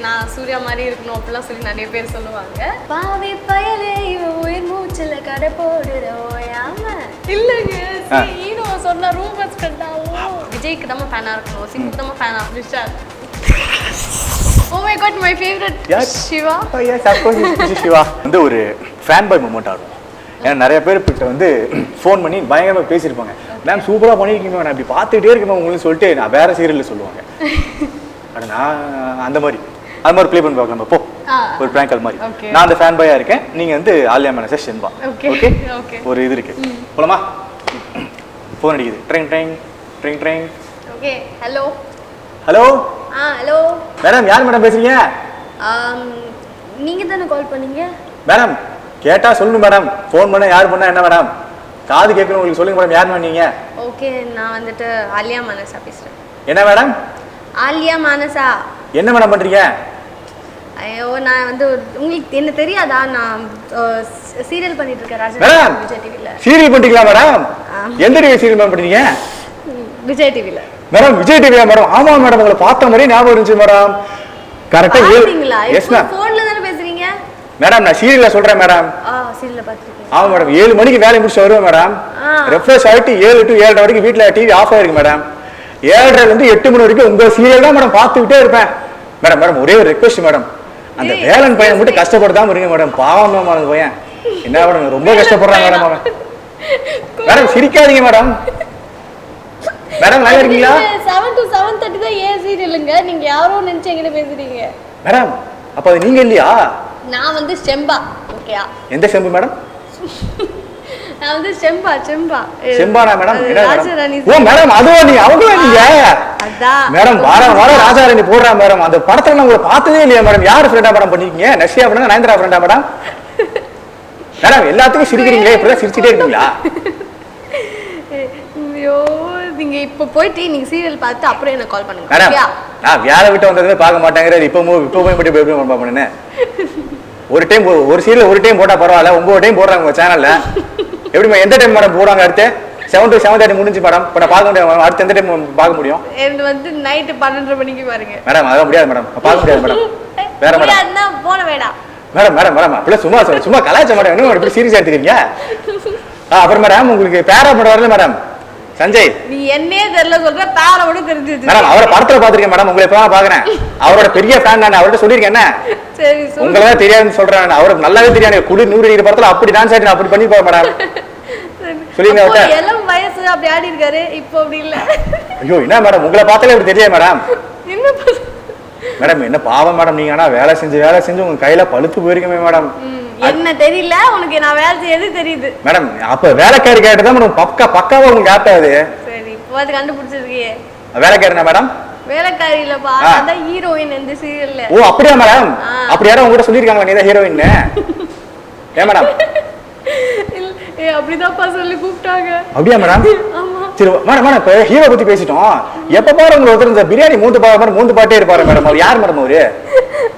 நான் சூர்யா மாதிரி இருக்கணும் அப்படிலாம் சொல்லி நிறைய பேர் சொல்லுவாங்க. பாவி பயலே இவ உயிர் மூச்சுல கடை போடுற ஓயாம இல்லைங்க ஈனோ சொன்ன ரூமர்ஸ் கட்டாவும் விஜய்க்கு தான் ஃபேனா இருக்கணும், சிங்குக்கு தான் ஃபேனா Vishal. Oh my god, my favorite Shiva. Oh yes, of course it's Shiva. வந்து ஒரு ஃபேன் பாய் மூமெண்ட் ஆகும். ஏன்னா நிறைய பேர் கிட்ட வந்து ஃபோன் பண்ணி பயங்கரமாக பேசியிருப்பாங்க. மேம் சூப்பராக பண்ணியிருக்கீங்க, நான் இப்படி பார்த்துக்கிட்டே இருக்கேன் உங்களுக்கு சொல்லிட்டு நான் வேற சீரியலில் சொல்லுவாங்க. ஆனால் நான் அந்த மாதிரி அது மாதிரி ப்ளே பண்ணி பார்க்கலாம் போ ஒரு ப்ராங்க் கால் மாதிரி. நான் அந்த ஃபேன் பாயா இருக்கேன், நீங்க வந்து ஆலியா மேனஸை ஷென்பா. ஓகே ஒரு இது இருக்கு போலாமா? ஃபோன் அடிக்குது, drink drink drink drink. Okay hello hello hello madam, யார் மேடம் பேசுறீங்க? நீங்க தானே கால் பண்ணீங்க மேடம்? கேட்டா சொல்லணும் மேடம், ஃபோன் பண்ண யார் பண்ணா என்ன மேடம், காது கேட்கணும் உங்களுக்கு சொல்லுங்க மேடம், யார் பண்ணீங்க? ஓகே நான் வந்துட்டு ஆலியா மானஸா பேசுறேன். என்ன மேடம்? ஆலியா மானஸா. என்ன மேடம் பண்றீங்க? ஐயோ நான் வந்து உங்களுக்கு என்ன தெரியாதா, நான் சீரியல் பண்ணிட்டு இருக்கேன் ராஜா விஜய் டிவில. சீரியல் பண்றீங்களா மேடம்? எந்த டிவி சீரியல் பண்றீங்க? விஜய் டிவில. மேடம் விஜய் டிவியா மேடம்? ஆமா மேடம், உங்களை பார்த்த மாதிரி ஞாபகம் இருந்துச்சு மேடம். கரெக்ட்டா பாத்தீங்களா? இப்போ ஃபோன்ல தான பேசுறீங்க மேடம். நான் சீரியல்ல சொல்றேன் மேடம். சீரியல்ல பாத்துட்டீங்க? ஆமா மேடம், 7 மணிக்கு வேலை முடிச்சு வருவேன் மேடம். ரெஃப்ரெஷ் ஆயிட்டு 7 to 7:30 வரைக்கும் வீட்ல டிவி ஆஃப் ஆயிருக்கு மேடம். 7:30 ல இருந்து 8 மணி வரைக்கும் உங்க சீரியல் தான் மேடம் பார்த்துக்கிட்டே இருப்பேன் மேடம். மேடம் ஒரே ஒரு ரெக்வெஸ்ட் மேடம், அந்த வேலன் பையன் மட்டும் கஷ்டப்படாம இருங்க மேடம், பாவம் தான் அந்த பையன். என்ன மேடம் ரொம்ப கஷ்டப்படுறான் மேடம் அவன். Madam சிரிக்காதீங்க madam. மேடம் நல்லா இருக்கீங்களா? 7 to 7:30 தான் ஏன் சீரியலுங்க, நீங்க யாரோ நினைச்சு எங்க பேசுறீங்க மேடம்? அப்ப அது நீங்க இல்லையா? நான் வந்து செம்பா. ஓகேயா? எந்த செம்பு மேடம்? நான் வந்து செம்பா. செம்பானா மேடம்? ராஜராணி. ஓ மேடம், அதுவா நீங்க? அவங்க நீங்க அதான் மேடம் வார ராஜராணி போடுறா மேடம். அந்த படத்துல நான் உங்களை பார்த்ததே இல்லையா மேடம்? யார் ஃப்ரெண்டா மேடம் பண்ணிருக்கீங்க? நஷ்யா பண்ணா நயன்தாரா ஃப்ரெண்டா மேடம்? மேடம் எல்லாத்துக்கும் சிரிக்கிறீங்களே, இப்படிதான் சிரிச்சிட்டே இருக்கீங்களா? ஐயோ நீங்க இப்ப போயிட்டு நீங்க சீரியல் பார்த்து அப்புறம் என்ன கால் பண்ணுங்க. மேடம் நான் வேலை விட்டு வந்ததுமே பார்க்க மாட்டேங்கிற, இப்போ போய் மட்டும் எப்படி பண்ணுன்னு ஒரு டைம் ஒரு சீரியல் ஒரு டைம் போட்டா பரவாயில்ல, 9 டைம் போடுறாங்க உங்க சேனல்ல. எப்படிமா எந்த டைம் மேடம் போடுறாங்க? அடுத்து 7 to 7:30 முடிஞ்சு மேடம். இப்போ நான் பார்க்க முடியாது, அடுத்து எந்த டைம் பார்க்க முடியும்? இது வந்து நைட் 12:30 மணிக்கு பாருங்க மேடம். அதெல்லாம் முடியாது மேடம், பார்க்க முடியாது மேடம். வேற மேடம் போன வேடா மேடம். மேடம் அப்படியே சும்மா கலாய்ச்ச மேடம், என்ன இப்படி சீரியஸா எடுத்துக்கிறீங்க? அப்புறம் மேடம் உங்களுக்கு பேரா படம் வரல மேடம், சஞ்சய். நீ என்னே தெரியல சொல்ற, பேர மட்டும் தெரிஞ்சிச்சு மேடம். அவரை படத்துல பாத்துருக்கேன் மேடம், உங்களை இப்ப பாக்குறேன். அவரோட பெரிய ஃபேன் நான், அவர்கிட்ட சொல்லிருக்கேன். என்ன சரி உங்களே தெரியாதுன்னு சொல்றேன், அவருக்கு நல்லாவே தெரியாது. குளிர் 100 டிகிரி படத்துல அப்படி டான்ஸ் ஆடி அப்படி பண்ணி போறேன் மேடம். சொல்லுங்க அவர்கிட்ட. எல்லாம் வயசு அப்படி ஆடி இருக்காரு, இப்போ அப்படி இல்ல. ஐயோ என்ன மேடம், உங்களை பார்த்தாலே அப்படி தெரியல மேடம். என்ன மேடம் என்ன பாவம் மேடம், நீங்க ஆனா வேலை செஞ்சு உங்க கையில பழுத்து போயிருக்கமே மேடம். என்ன தெரியல உனக்கு, நான் வேலை செய்யறது தெரியுது மேடம். அப்ப வேலைக்காரி கேட்டதான் மேடம் பக்காவா உங்களுக்கு ஆட்டாது. சரி இப்போ அது கண்டுபிடிச்சிருக்கியே. வேலைக்காரினா மேடம்? வேலைக்காரி இல்லப்பா, அதான் ஹீரோயின் இந்த சீரியல்ல. ஓ அப்படியா மேடம்? அப்படி யாரும் உங்ககிட்ட சொல்லிருக்காங்களா நீ தான் ஹீரோயின்? ஏன் மேடம்? அப்படிதான்ப்பா சொல்லி கூப்பிட்டாங்க. அப்படியா மேடம்? சரி மேடம், இப்ப ஹீரோ பத்தி பேசிட்டோம். எப்ப பாரு உங்க ஒருத்தர் இந்த பிரியாணி மூந்து பாட்டே இருப்பாரு மேடம், அவர் யார் மேடம்? அவரு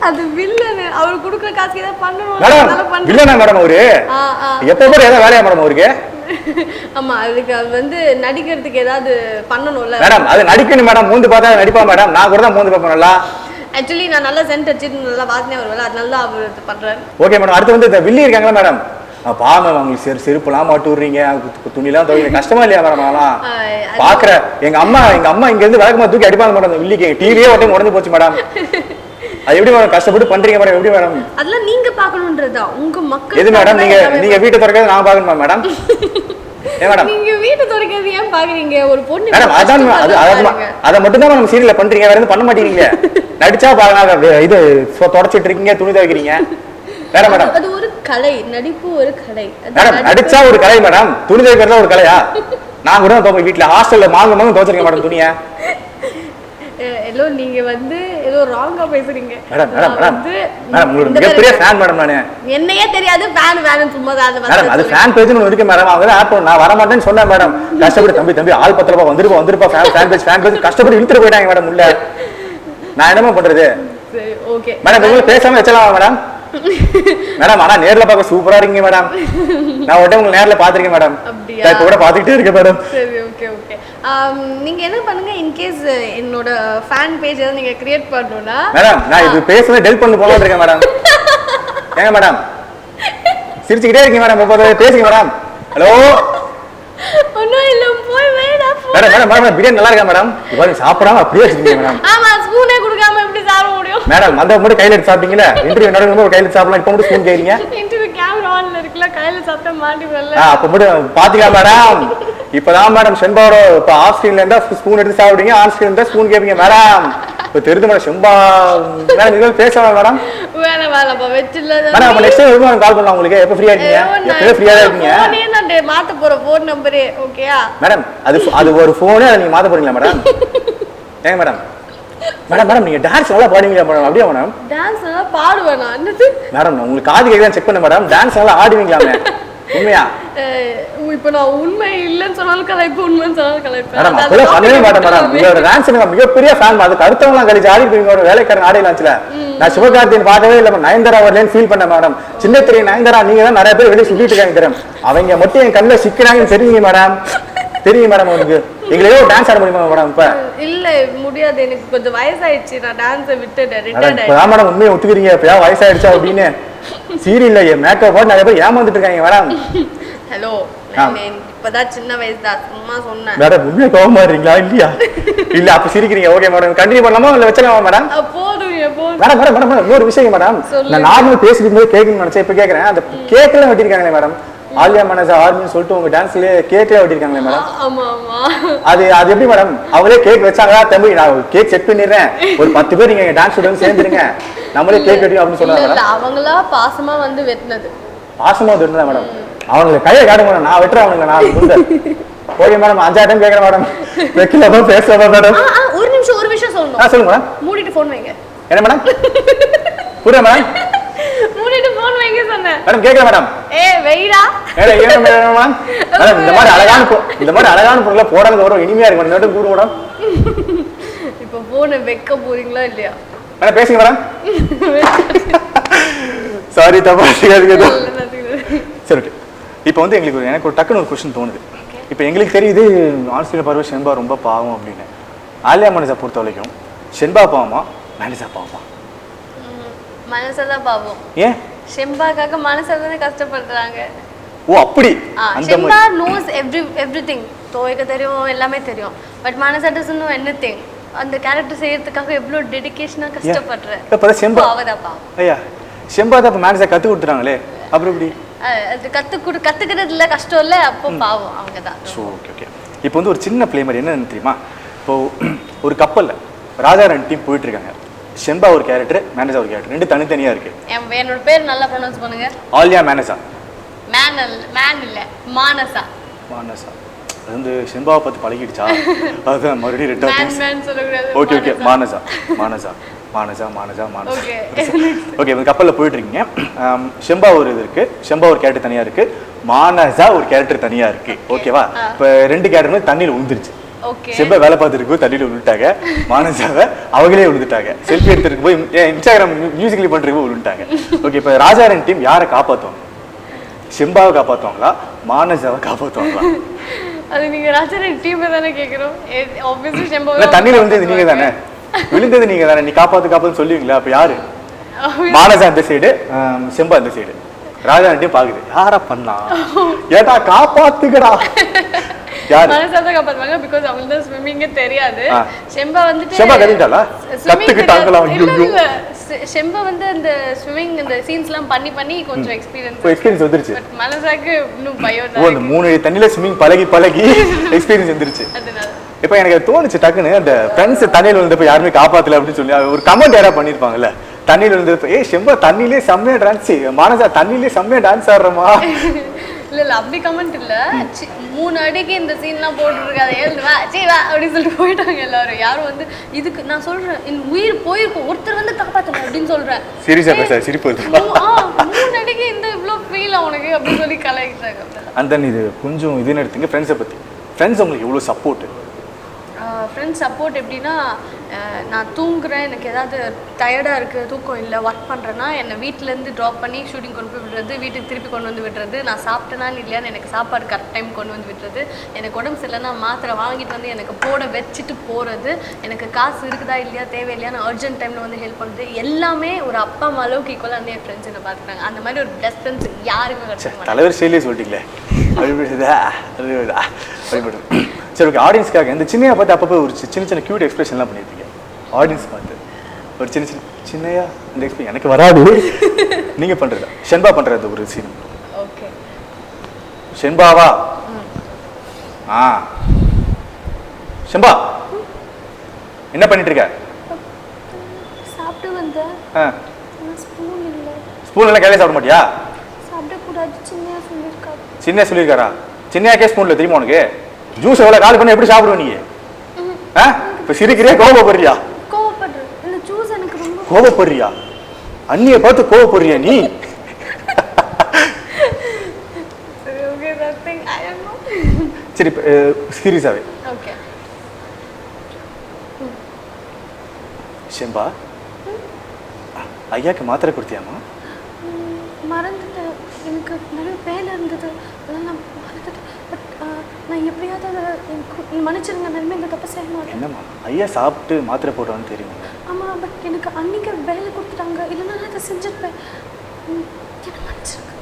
அது வில்லன், அவர் குடுக்குற காசுக்கு ஏதாவது பண்ணணும் மேடம். வில்லனா மேடம் அவரு? எப்ப பாரு ஏதாவது வேலையா மேடம் அவருக்கு? ஆமா, அதுக்கு வந்து நடிக்கிறதுக்கு ஏதாவது பண்ணணும்ல மேடம். அது நடிக்கணும் மேடம், மூந்து பார்த்தா நடிப்பா மேடம். நான் கூட தான் மூந்து பார்ப்பேன் நல்லா. ஆக்சுவலி நான் நல்லா சென்ட் அடிச்சிட்டு நல்லா வாசனையா வருவேன், அதனால தான் அவர் பண்றாரு. Okay madam. அடுத்து வந்து இந்த வில்லி இருக்காங்களா மேடம்? பாவம் அவங்களுக்கு செருப்புலாம் மாட்டு விடுறீங்க, துணிலாம் துவைக்க கஷ்டமா இல்லையா மேடம்? அதெல்லாம் பாக்குற எங்க அம்மா இங்க இருந்து விளக்கமா தூக்கி அடிப்பாங்க மேடம். இந்த வில்லிக்கு டிவியே ஒரு டைம் உடஞ்சு போச்சு மேடம். அது எப்படி மேடம் கஷ்டப்பட்டு பண்றீங்க மேடம்? எப்படி மேடம்? அதெல்லாம் நீங்க பார்க்கணும்ன்றதா உங்க மக்கள். எது மேடம்? நீங்க வீட்டை திறக்கிறது நான் பார்க்கணுமா மேடம்? ஏன் மேடம் நீங்க வீட்டை திறக்கிறது ஏன் பாக்குறீங்க? ஒரு பொண்ணு மேடம் அதான் அதை மட்டும் தான் நம்ம சீரியல்ல பண்றீங்க, வேற எதுவும் பண்ண மாட்டேங்கிறீங்க. நடிச்சா பாருங்க, இது தொடச்சிட்டு இருக்கீங்க, துணி துவைக்கிறீங்க. வேற மேடம் அது ஒரு கலை, நடிப்பு ஒரு கலை மேடம். நடிச்சா ஒரு கலை மேடம், துணி துவைக்கிறதா ஒரு கலையா? நான் கூட வீட்டுல ஹாஸ்டல்ல மாங்க துவைச்சிருக்கேன் மேடம் துணியை. ஏதோ நீங்க வந்து ஏதோ ராங்கா பேசுறீங்க மேடம். மேடம் உங்களுக்கு மிகப்பெரிய ஃபேன் மேடம். நானு என்னையே தெரியாது, ஃபேன் சும்மா தான் மேடம். அது ஃபேன் பேஜ்னு இருக்கு மேடம், அவங்க ஆப் நான் வர மாட்டேன்னு சொன்னேன் மேடம். கஷ்டப்பட்டு தம்பி ஆள் 10 ரூபாய் வந்துருப்பா ஃபேன் பேஜ் கஷ்டப்பட்டு இழுத்துட்டு போயிட்டாங்க மேடம் உள்ள. நான் என்னமா பண்றது? சரி ஓகே மேடம். உங்களுக்கு பேசாம வச்சலாமா மேடம்? மேடம் ஆனா நேர்ல பார்க்க சூப்பரா இருக்கீங்க மேடம். நான் ஒரு டைம் உங்களுக்கு நேர்ல பாத்துருக்கேன் மேடம், இப்ப கூட பாத்துக்கிட்டே இருக்கேன் மேடம். சரி ஓகே நீங்க என்ன பண்ணுங்க, இன்கேஸ் என்னோட ஃபேன் பேஜ் ஏதாவது நீங்க கிரியேட் பண்ணணும்னா மேடம் நான் இது பேசுறத டெலிட் பண்ணி போலாம்னு இருக்கேன் மேடம். ஏங்க மேடம் சிரிச்சுக்கிட்டே இருக்கீங்க மேடம், பேசுங்க மேடம். ஹலோ ஒன்னும் இல்ல, போய் வேடா மேடம் மேடம் மேடம் பிரியாணி நல்லா இருக்கா மேடம்? இவ்வளவு சாப்பிடாம அப்படியே வச்சிருக்கீங்க மேடம். ஆமா, ஸ்பூனே கொடுக்காம எப்படி சாப்பிட முடியும் மேடம்? அந்த மட்டும் கையில எடுத்து சாப்பிட்டீங்களா? இன்டர்வியூ நடக்கும்போது கையில சாப்பிடலாம், இப்ப மட்டும் ஸ்பூன் கேக்குறீங்க. இன்டர்வியூ கேமரா ஆன்ல இருக்குல, கையில சாப்பிட்டா மாட்டி வரல. அப்ப மட்டும் பாத்தீங்களா மேடம்? இப்பதான் மேடம் செம்பாவோட இப்ப ஆஃப் ஸ்கிரீன்ல இருந்தா ஸ்பூன் எடுத்து சாப்பிடுங்க, ஆன் ஸ்கிரீன் இருந்தா ஸ்பூன் கேப்பீங்க மேடம். இப்ப தெரியுது மேடம் செம்பா மேடம் நீங்க பேசலாம் மேடம். வேணாம்ப்பா வெச்சில்ல மேடம். அப்ப நெக்ஸ்ட் டைம் கால் பண்ணலாம் உங்களுக்கு. எப்ப ஃப்ரீயா இருக்கீங்க? எப்ப ஃப்ரீயா இருக்கீங்க? போனே நான் மாத்த போற ஃபோன் நம்பரே. ஓகேயா மேடம்? அது ஒரு ஃபோனே அதை நீங்க மாத்த போறீங்களா மேடம்? ஏங்க மேடம்? மேடம் மேடம் நீங்க டான்ஸ் நல்லா பாடுவீங்களா மேடம்? அப்படியே மேடம் டான்ஸ் நல்லா பாடுவேனா? என்னது மேடம்? உங்களுக்கு காது கேக்குதான் செக் பண்ண மேடம். டான்ஸ் நல்லா ஆடுவீங்களாமே? உண்மையா? இப்போ நான் உண்மை இல்லன்னு சொன்னாலும் கலைப்பு, உண்மைன்னு சொன்னாலும் கலைப்பு. மேடம் அப்பெல்லாம் பண்ணவே மாட்டேன் மேடம். உங்களோட டான்ஸ் எனக்கு மிகப்பெரிய ஃபேன். அது கருத்தவங்களாம் கழிச்சு ஆடி போய் ஒரு வேலைக்காரன் ஆடையிலாச்சுல. நான் சிவகார்த்தியன் பார்க்கவே இல்லை, நயன்தாரா வரலன்னு ஃபீல் பண்ணேன் மேடம். சின்ன திரை நயன்தாரா நீங்க தான் நிறைய பேர் வெளியே சுத்திட்டு இருக்காங்க தெரியும். அவங்க மட்டும் என் கண்ணில் சிக்கிறாங்கன்னு தெரியுங்க மேடம். தெரியுங்க மேடம் உங்களுக்கு. எங்களையோ டான்ஸ் ஆட முடியுமா மேடம்? இப்ப இல்ல முடியாது, எனக்கு கொஞ்சம் வயசாயிடுச்சு, நான் டான்ஸை விட்டுட்டேன், ரிட்டையர்ட் ஆயிட்டேன். இப்பதான் மேடம் உண்மையை ஒத்துக்கிறீங்க? இப்ப வயசாயிடுச்சா அப்படின்னு சீரியல்ல மேக்கப் போட்டு நிறைய பேர் ஏமாந்துட்டு இருக்காங்க மேடம். ஹலோ, இப்பதான் சின்ன வயசு தான், சும்மா சொன்னேன். மேடம் உண்மையை கோவமா இருக்கீங்களா இல்லையா? இல்ல அப்ப சிரிக்கிறீங்க. ஓகே மேடம், கண்டினியூ பண்ணலாமா இல்ல வச்சலாமா மேடம்? போதும் போதும். மேடம் மேடம் மேடம் இன்னொரு விஷயம் மேடம், நான் நார்மல் பேசிட்டு போது கேட்கணும்னு நினைச்சேன், இப்ப கேட்கறேன். அந்த கேக்லாம் வெட்டிருக்காங்களே மேடம், ஆலியா மனசா ஆர்மின்னு சொல்லிட்டு உங்க டான்ஸ்லயே கேக்லாம் வெட்டிருக்காங்களே மேடம். ஆமா ஆமா. அது எப்படி மேடம்? அவங்களே கேக் வச்சாங்களா? தம்பி நான் கேக் செட் பண்ணிடுறேன், ஒரு 10 பேர் நீங்க டான்ஸ் உடனே சேர்ந்துருங்க, நம்மளே கேக் வெட்டி அப்படின்னு சொன்னாங்க மேடம். அவங்களா பாசமா வந்து வெட்டினது. பாசமா வெட்டினதா மேடம்? அவங்களுக்கு கையை காட்டுங்க மேடம், நான் வெட்டுறேன் அவனுங்க. நான் ஓகே மேடம், 5 டைம் கேட்கறேன் மேடம். வைக்கலாமா பேசலாமா மேடம்? ஒரு நிமிஷம் சொல்லணும். சொல்லுங்க மேடம். மூடிட்டு போன் வைங்க. என்ன மேடம்? புரியுதா மேடம்? மூடிட்டு போன் வைங்க சொன்னேன் மேடம். கேட்கறேன் மேடம். வெயிடா மேடம் மேடம் இந்த மாதிரி அழகான பொருளை போடாத வரும், இனிமையா இருக்கு மேடம். கூடு மேடம். இப்ப போனை வைக்க போறீங்களா இல்லையா மேடம்? பேசுங்க மேடம். சாரி தப்பா. சரி ஓகே. இப்போ வந்து எனக்கு ஒரு டக்குன்னு ஒரு கொஸ்டின் தோணுது. இப்போ எங்களுக்கு தெரியுது ஆன்ஸ்கிரீன் பார்வை ஷென்பா ரொம்ப பாவம் அப்படின்னு. ஆலியா மனசா பொறுத்த வரைக்கும் ஷென்பா பாவமா மனசா பாவமா? மனசதான் பாவம். ஏன்? ஷெம்பாக்காக மனசாதானே கஷ்டப்படுறாங்க. ஓ அப்படி. ஷெம்பா knows everything. தோய்க்க தெரியும், எல்லாமே தெரியும். பட் மனசா doesn't know anything. அந்த கேரக்டர் செய்யறதுக்காக எவ்வளவு டெடிகேஷனா கஷ்டப்படுறேன். இப்ப ஷெம்பா அவதான் பாவம். ஐயா ஷெம்பா தான் இப்ப மனசா கத்து கொடுத்துறாங்களே, அப்புறம் எப்படி? அது கத்துக்கிறதுல கஷ்டம் இல்ல, அப்போ பாவம் அவங்கதான். Okay okay. இப்போ வந்து ஒரு சின்ன பிளேமர் என்னன்னு தெரியுமா? இப்போ ஒரு கப்பல்ல ராஜா ரெண்டு டீம் போயிட்டு இருக்காங்க. ஷென்பா ஒரு கேரக்டர், மேனேஜா ஒரு கேரக்டர், ரெண்டு தனித்தனியா இருக்கு. என்னோட பேர் நல்லா ப்ரொனவுன்ஸ் பண்ணுங்க. ஆலியா மேனேஜா. மேன் இல்ல மானசா. மானசா அது வந்து ஷெம்பாவை பத்தி பழகிடுச்சா? அதுதான் மறுபடியும் ரெட்டா மேன் சொல்லக்கூடாது. Okay okay. Manasa Manasa Manasa Manasa Manasa. Okay இந்த கப்பல்ல போயிட்டு இருக்கீங்க. ஷெம்பா ஒரு இது இருக்கு, ஷெம்பா ஒரு கேரக்டர் தனியா இருக்கு, மானசா ஒரு கேரக்டர் தனியா இருக்கு. ஓகேவா? இப்போ ரெண்டு கேரக்டரும் தண்ணியில விழுந்துருச்சு. ஷெம்பா வேலை பார்த்துருக்கு, தண்ணியில விழுந்துட்டாங்க. மானசாவை அவங்களே விழுந்துட்டாங்க. செல்ஃபி எடுத்துருக்கு போய் இன்ஸ்டாகிராம் மியூசிக்கலி பண்றதுக்கு விழுந்துட்டாங்க. ஓகே. இப்போ ராஜாரன் டீம் யாரை காப்பாற்றுவாங்க? ஷெம்பாவை காப்பாற்றுவாங்களா மானசாவை காப்பாற்றுவாங்களா? அது நீங்க ராஜாரன் டீம் தானே கேக்குறோம். ஆப்வியஸ்லி ஷெம்பா. இல்ல தண்ணியில விழுந்தது நீங்க தானே, விழுந்தது நீங்க தானே, நீ காப்பாத்துன்னு சொல்லுவீங்களா? அப்ப யாரு? மானசா அந்த சைடு, ஷெம்பா அந்த சைடு. ராஜாரன் டீம் பாக்குது யாரா பண்ணா, ஏடா காப்பாத்துக்கடா. யாரு? மனசா தான் காப்பாத்துவாங்க. பிகாஸ் அவங்களுக்கு தான் ஸ்விம்மிங்கே தெரியாது. ஷெம்பா வந்துட்டு ஷெம்பா கத்துக்கிட்டாளா? கத்துக்கிட்டாங்களா? ஷெம்பா வந்து அந்த ஸ்விமிங் இந்த சீன்ஸ்லாம் பண்ணி கொஞ்சம் எக்ஸ்பீரியன்ஸ் வந்துருச்சு. பட் மனசாக்கு இன்னும் பயம் தான். ஓ அந்த 3 தண்ணில ஸ்விமிங் பழகி எக்ஸ்பீரியன்ஸ் வந்துருச்சு. அதனால இப்போ எனக்கு தோணுச்சு டக்குன்னு, அந்த ஃப்ரெண்ட்ஸ் தண்ணியில விழுந்தப்ப யாருமே காப்பாத்தல அப்படின்னு சொல்லி ஒரு கமெண்ட் யாரா பண்ணிருப்பாங்கல்ல, தண்ணியில விழுந்தப்ப ஷெம்பா தண்ணியிலே செம்மையா டான்ஸ், மானசா தண்ணியிலே செம்மையா டான்ஸ் ஆடுறமா. இல்ல அப்படி கமெண்ட் இல்ல, 3 அடிக்கு இந்த சீன்லாம் போட்டுருக்காது, வா அப்படின்னு சொல்லிட்டு போயிட்டாங்க எல்லாரும். யாரும் வந்து இதுக்கு நான் சொல்றேன் என் உயிர் போயிருக்கும், ஒருத்தர் வந்து காப்பாத்தல அப்படின்னு சொல்றேன். சீரியஸா பேச சிரிப்பு வருது. 3 அடிக்கு இந்த இவ்வளவு ஃபீல் அவனுக்கு அப்படின்னு சொல்லி கலாய்ச்சாங்க. அந்த இது கொஞ்சம் இது எடுத்துங்க ஃப்ரெண்ட்ஸை பத்தி. ஃப்ரெண்ட்ஸ் உங்களுக்கு எவ்வளவு சப்போர்ட், ஃப்ரெண்ட்ஸ் சப்போர்ட் எப்படின்னா நான் தூங்குறேன், எனக்கு ஏதாவது டயர்டாக இருக்குது, தூக்கம் இல்லை, ஒர்க் பண்ணுறேன்னா என்னை வீட்டிலேருந்து ட்ராப் பண்ணி ஷூட்டிங் கொண்டு போய் விடுறது, வீட்டுக்கு திருப்பி கொண்டு வந்து விடுறது, நான் சாப்பிட்டேனான்னு இல்லையான்னு எனக்கு சாப்பாடு கரெக்ட் டைம் கொண்டு வந்து விடுறது, எனக்கு உடம்பு சரியில்லைன்னா மாத்திரை வாங்கிட்டு வந்து எனக்கு போட வச்சுட்டு போகிறது, எனக்கு காசு இருக்குதா இல்லையா தேவையில்லையான்னு அர்ஜென்ட் டைமில் வந்து ஹெல்ப் பண்ணுறது, எல்லாமே ஒரு அப்பா அம்மா அளவுக்கு ஈக்குவலாக வந்து என் ஃப்ரெண்ட்ஸ் என்ன பார்த்துக்கிறாங்க. அந்த மாதிரி ஒரு பெஸ்ட் ஃப்ரெண்ட்ஸ் யாருக்குமே கிடைச்சாங்க. தலைவர் ஸ்டைலே சொல்லிட்டீங்களே. சரி ஓகே, ஆடியன்ஸ்க்காக இந்த சின்னையா பார்த்து அப்பப்போ ஒரு சின்ன சின்ன க்யூட் எக்ஸ்பிரஷன்லாம் பண்ணியிருப்பீங்க. ஆடியன்ஸ் பார்த்து ஒரு சின்ன சின்ன சின்னையா அந்த எக்ஸ்பிரஷன் எனக்கு வராது, நீங்கள் பண்ணுறதா? ஷென்பா பண்ணுறது ஒரு சீன். ஓகே, ஷென்பாவா? ஆ ஷென்பா என்ன பண்ணிட்டு இருக்க? சாப்பிட்டு வந்தேன். ஸ்பூன் இல்லை. ஸ்பூன் எல்லாம் கையில சாப்பிட மாட்டியா? சாப்பிடக்கூடாது, சின்னையா சொல்லியிருக்காரு. சின்ன சொல்லியிருக்காரா? சின்னையாக்கே ஸ்பூன்ல தெரியுமா உனக்கு? ஜூஸ் எவ்வளோ காலி பண்ண எப்படி சாப்பிடுவ நீ? இப்போ சிரிக்கிறியா கோவப்படுறியா? கோவப்படுறேன். இந்த ஜூஸ் எனக்கு ரொம்ப கோவப்படுறியா? அண்ணியை பார்த்து கோவப்படுறியா நீ? சரி சீரியஸாவே ஓகே. ஷென்பா ஐயாக்கு மாத்திரை கொடுத்தியாமா? மறந்துட்டேன், எனக்கு நிறைய வேலை இருந்தது, அதெல்லாம் நான் மறந்துட்டேன். பட் நான் எப்படியாவது எனக்கு மன்னிச்சிருங்க, நிறைய இந்த தப்பை செய்ய மாட்டேன். என்னம்மா ஐயா சாப்பிட்டு மாத்திரை போடுவான்னு தெரியும். ஆமாம், பட் எனக்கு அன்னைக்கு வேலை கொடுத்துட்டாங்க, இல்லைன்னா நான் அதை செஞ்சுருப்பேன். என்ன மன்னிச்சிருங்க.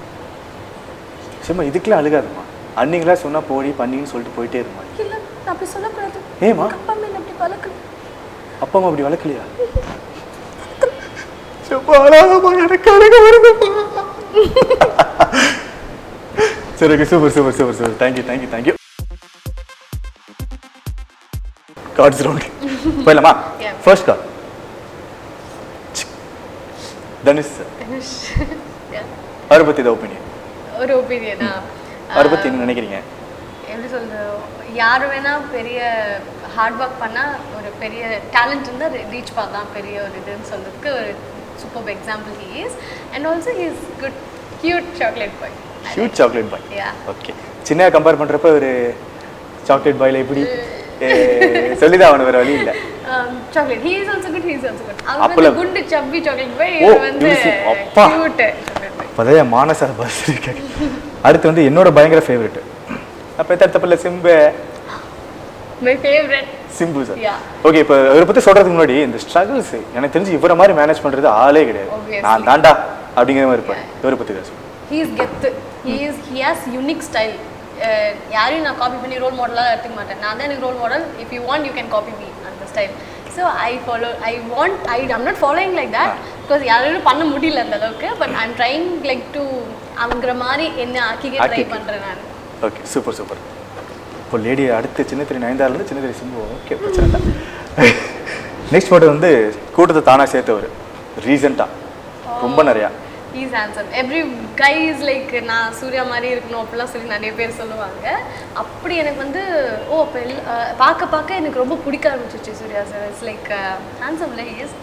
ஷென்பா இதுக்கெல்லாம் அழுகாதுமா. அன்னிங்களா சொன்னா போடி பண்ணின்னு சொல்லிட்டு போயிட்டே இருமா. இல்லை, அப்படி சொல்லக்கூடாது. ஏமா அப்பா அம்மா என்ன அப்படி வளர்க்கல. அப்பா அம்மா அப்படி வளர்க்கலையா? சரி okay, super super super super, thank you thank you thank you. Cards round போயிடலாமா? First card Dhanush sir. அவரை பற்றி ஏதாவது ஒப்பீனியன்? ஒரு ஒப்பீனியனா? அவரை பற்றி என்ன நினைக்கிறீங்க? எப்படி சொல்கிறது, யார் வேணால் பெரிய ஹார்ட் ஒர்க் பண்ணால் ஒரு பெரிய டேலண்ட் இருந்தால் ரீச் பண்ணலாம், பெரிய ஒரு இதுன்னு சொல்கிறதுக்கு ஒரு super example he is. And also he is good, cute chocolate bye. Cute chocolate bye. Yeah okay. சின்ன கம்பேர் பண்ணுறப்ப ஒரு சாக்லேட் பாயில் எப்படி சொல்லிதான் அவனு வேற வழி இல்லை. Chocolate he is also good, he is also good. அவங்க குண்டு சப்பி சாக்லேட் பாய், இது வந்து அப்பா கியூட் சாக்லேட் பாய். பதைய மானசா பஸ் இருக்காங்க. அடுத்து வந்து என்னோட பயங்கர ஃபேவரட் அப்போ தப்பில்ல Simbu. My favourite Simbu sir. Yeah okay, இப்போ இவரை பற்றி சொல்கிறதுக்கு முன்னாடி இந்த ஸ்ட்ரகிள்ஸ் எனக்கு தெரிஞ்சு இவரை மாதிரி மேனேஜ் பண்ணுறது ஆளே கிடையாது. நான் தாண்டா அப்படிங்கிற மாதிரி இருப்பேன். இவரை பற்றி தான் சொல்லுங்கள். ஹி இஸ் கெத்து, ஹி ஹாஸ் யூனிக் ஸ்டைல். யாரையும் நான் காப்பி பண்ணி ரோல் மாடலாக எடுத்துக்க மாட்டேன். நான் தான் எனக்கு role model. If you want you can copy me அந்த style. So I'm not following like that because யாரும் பண்ண முடியல அந்த அளவுக்கு. But I am trying like to அவங்கிற மாதிரி என்ன ஆக்கிக்க ட்ரை பண்ணுறேன் நான். Okay, super super. இப்போ லேடி அடுத்து சின்ன திரை நயன்தாரிலேருந்து சின்ன திரை சிம்பு. ஓகே, பிரச்சனை தான். நெக்ஸ்ட் ஃபோட்டோ வந்து கூட்டத்தை தானாக சேர்த்தவர் ரீசெண்டாக ரொம்ப நிறையா. He's handsome. Every guy is like நான் சூர்யா மாதிரி இருக்கணும் அப்படிலாம் சொல்லி நிறைய பேர் சொல்லுவாங்க. அப்படி எனக்கு வந்து அப்போ பார்க்க பார்க்க எனக்கு ரொம்ப பிடிக்க ஆரம்பிச்சிச்சு Suriya sir. It's like handsome lie is